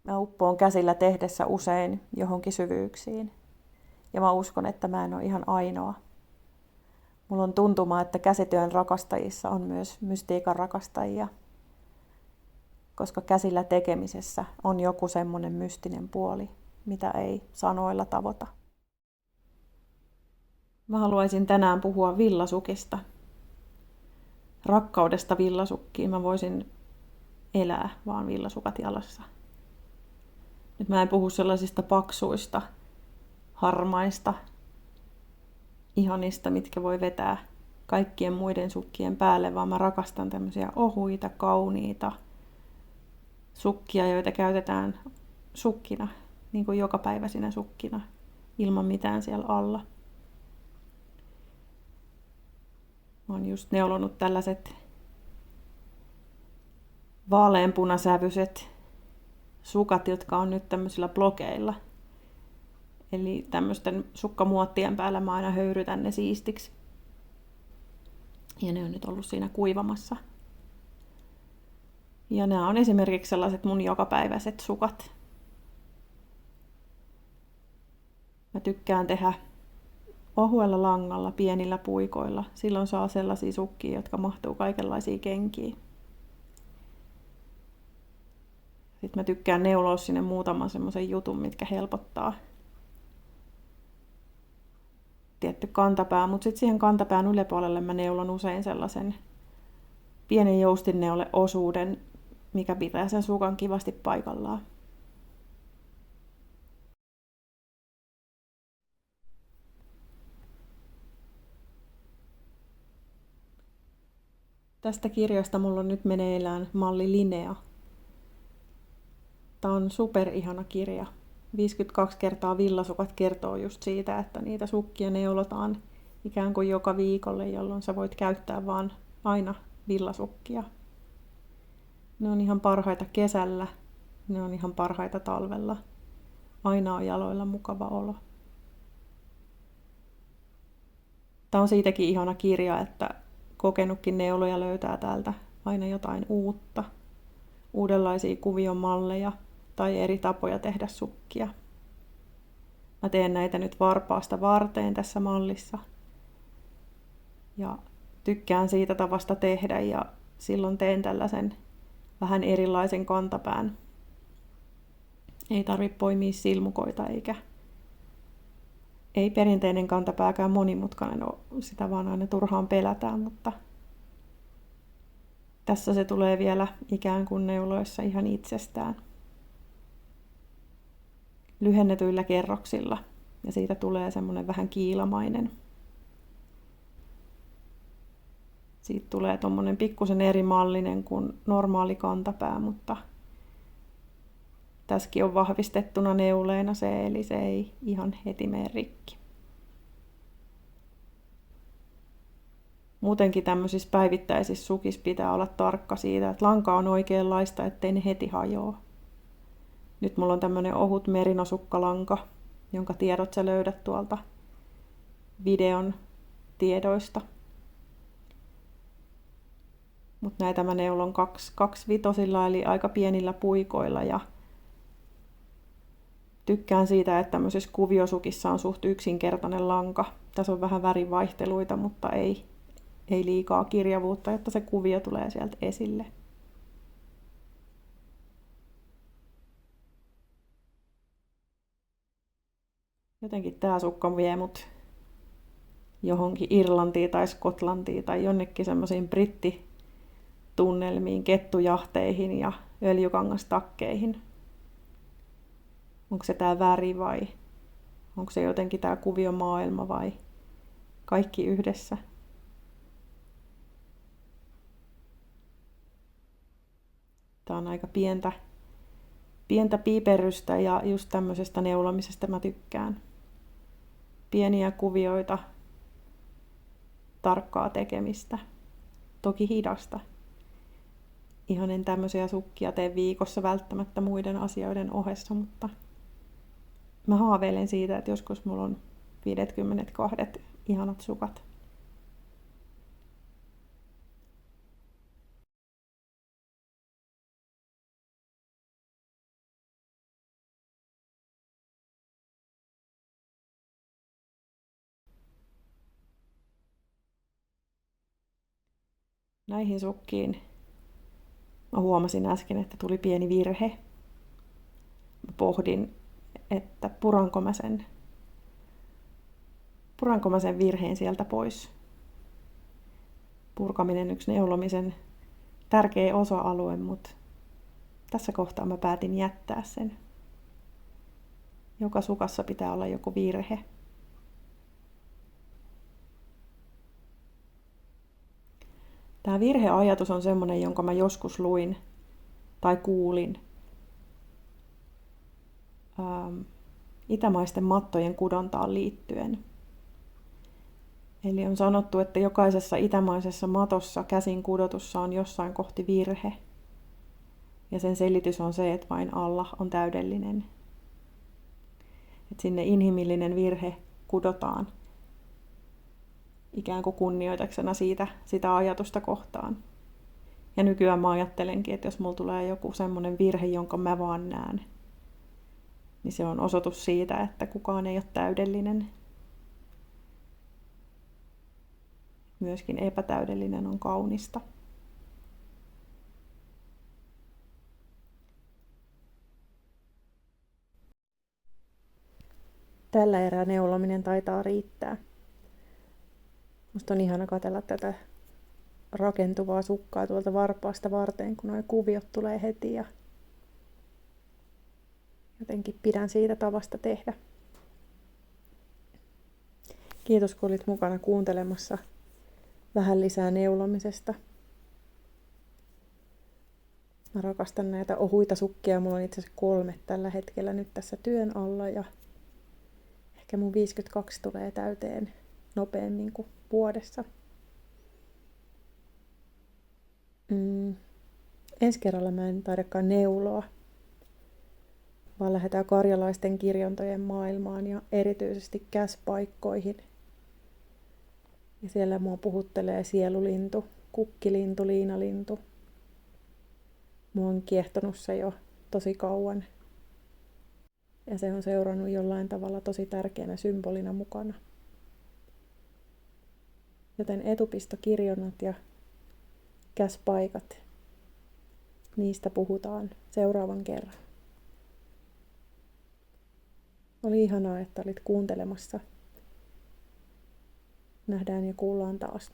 Mä uppoon käsillä tehdessä usein johonkin syvyyksiin. Ja mä uskon, että mä en ole ihan ainoa. Mulla on tuntuma, että käsityön rakastajissa on myös mystiikan rakastajia, koska käsillä tekemisessä on joku semmoinen mystinen puoli, mitä ei sanoilla tavoita. Mä haluaisin tänään puhua villasukista. Rakkaudesta villasukkiin mä voisin elää vaan villasukat jalassa. Nyt mä en puhu sellaisista paksuista, harmaista, ihanista, mitkä voi vetää kaikkien muiden sukkien päälle, vaan mä rakastan tämmöisiä ohuita, kauniita sukkia, joita käytetään sukkina, niin kuin jokapäiväisinä sukkina, ilman mitään siellä alla. Mä oon just neulonut tällaiset vaaleanpunasävyiset sukat, jotka on nyt tämmöisillä blokeilla. Eli tämmöisten sukkamuottien päällä mä aina höyrytän ne siistiksi. Ja ne on nyt ollut siinä kuivamassa. Ja nämä on esimerkiksi sellaiset mun jokapäiväiset sukat. Mä tykkään tehdä ohuella langalla, pienillä puikoilla. Silloin saa sellaisia sukkia, jotka mahtuu kaikenlaisiin kenkiin. Sitten mä tykkään neuloa sinne muutaman semmoisen jutun, mitkä helpottaa tietty kantapää, mutta sitten siihen kantapään yläpuolelle mä neulon usein sellaisen pienen joustinneule-osuuden, mikä pitää sen sukan kivasti paikallaan. Tästä kirjasta mulla on nyt meneillään malli Linea. Tää on superihana kirja. 52 kertaa villasukat kertoo just siitä, että niitä sukkia neulotaan ikään kuin joka viikolle, jolloin sä voit käyttää vaan aina villasukkia. Ne on ihan parhaita kesällä, ne on ihan parhaita talvella. Aina on jaloilla mukava olo. Tää on siitäkin ihana kirja, että kokenutkin neuloja löytää täältä aina jotain uutta. Uudenlaisia kuviomalleja tai eri tapoja tehdä sukkia. Mä teen näitä nyt varpaasta varteen tässä mallissa. Ja tykkään siitä tavasta tehdä ja silloin teen tällaisen vähän erilaisen kantapään. Ei tarvitse poimia silmukoita ei perinteinen kantapääkään monimutkainen ole. Sitä vaan aina turhaan pelätään, mutta tässä se tulee vielä ikään kuin neuloissa ihan itsestään. Lyhennetyillä kerroksilla ja siitä tulee semmoinen vähän kiilamainen. Siitä tulee tommonen pikkusen eri mallinen kuin normaali kantapää, mutta tässäkin on vahvistettuna neuleena se, eli se ei ihan heti mene rikki. Muutenkin tämmöisissä päivittäisissä sukissa pitää olla tarkka siitä, että lanka on oikeanlaista, ettei ne heti hajoa. Nyt mulla on tämmönen ohut merinosukkalanka, jonka tiedot sä löydät tuolta videon tiedoista. Mut näitä mä neulon 2/5 eli aika pienillä puikoilla ja tykkään siitä, että tämmöisissä kuviosukissa on suht yksinkertainen lanka. Tässä on vähän värivaihteluita, mutta ei liikaa kirjavuutta, jotta se kuvio tulee sieltä esille. Jotenkin tää sukka vie mut johonkin Irlantiin tai Skotlantiin tai jonnekin semmoisiin brittitunnelmiin, kettujahteihin ja öljykangastakkeihin. Onko se tää väri vai onko se jotenkin tää kuviomaailma vai kaikki yhdessä? Tää on aika pientä piiperrystä ja just tämmöisestä neulomisesta mä tykkään. Pieniä kuvioita, tarkkaa tekemistä, toki hidasta. Ihan en tämmöisiä sukkia tee viikossa välttämättä muiden asioiden ohessa, mutta mä haaveilen siitä, että joskus mulla on 52 ihanat sukat. näihin sukkiin mä huomasin äsken, että tuli pieni virhe. Mä pohdin, että puranko mä sen virheen sieltä pois. Purkaminen yksi neulomisen tärkeä osa-alue, mutta tässä kohtaa mä päätin jättää sen. Joka sukassa pitää olla joku virhe. Tämä virheajatus on semmoinen, jonka mä joskus luin tai kuulin itämaisten mattojen kudontaan liittyen. Eli on sanottu, että jokaisessa itämaisessa matossa käsin kudotussa on jossain kohti virhe. Ja sen selitys on se, että vain Allah on täydellinen. Että sinne inhimillinen virhe kudotaan ikään kuin kunnioituksena sitä ajatusta kohtaan. Ja nykyään mä ajattelenkin, että jos mulla tulee joku semmoinen virhe, jonka mä vaan näen, niin se on osoitus siitä, että kukaan ei ole täydellinen. Myöskin epätäydellinen on kaunista. Tällä erää neulominen taitaa riittää. Musta on ihana katsella tätä rakentuvaa sukkaa tuolta varpaasta varteen, kun nuo kuviot tulee heti ja jotenkin pidän siitä tavasta tehdä. Kiitos, kun olit mukana kuuntelemassa vähän lisää neulomisesta. Mä rakastan näitä ohuita sukkia. Mulla on itse asiassa 3 tällä hetkellä nyt tässä työn alla ja ehkä mun 52 tulee täyteen nopeammin kuin vuodessa. Ensi kerralla mä en taidakaan neuloa, vaan lähdetään karjalaisten kirjontojen maailmaan ja erityisesti käspaikkoihin. Ja siellä mua puhuttelee sielulintu, kukkilintu, liinalintu. Mua on kiehtonut se jo tosi kauan. Ja se on seurannut jollain tavalla tosi tärkeänä symbolina mukana. Joten etupistokirjonnat ja käspaikat, niistä puhutaan seuraavan kerran. Oli ihanaa, että olit kuuntelemassa. Nähdään ja kuullaan taas.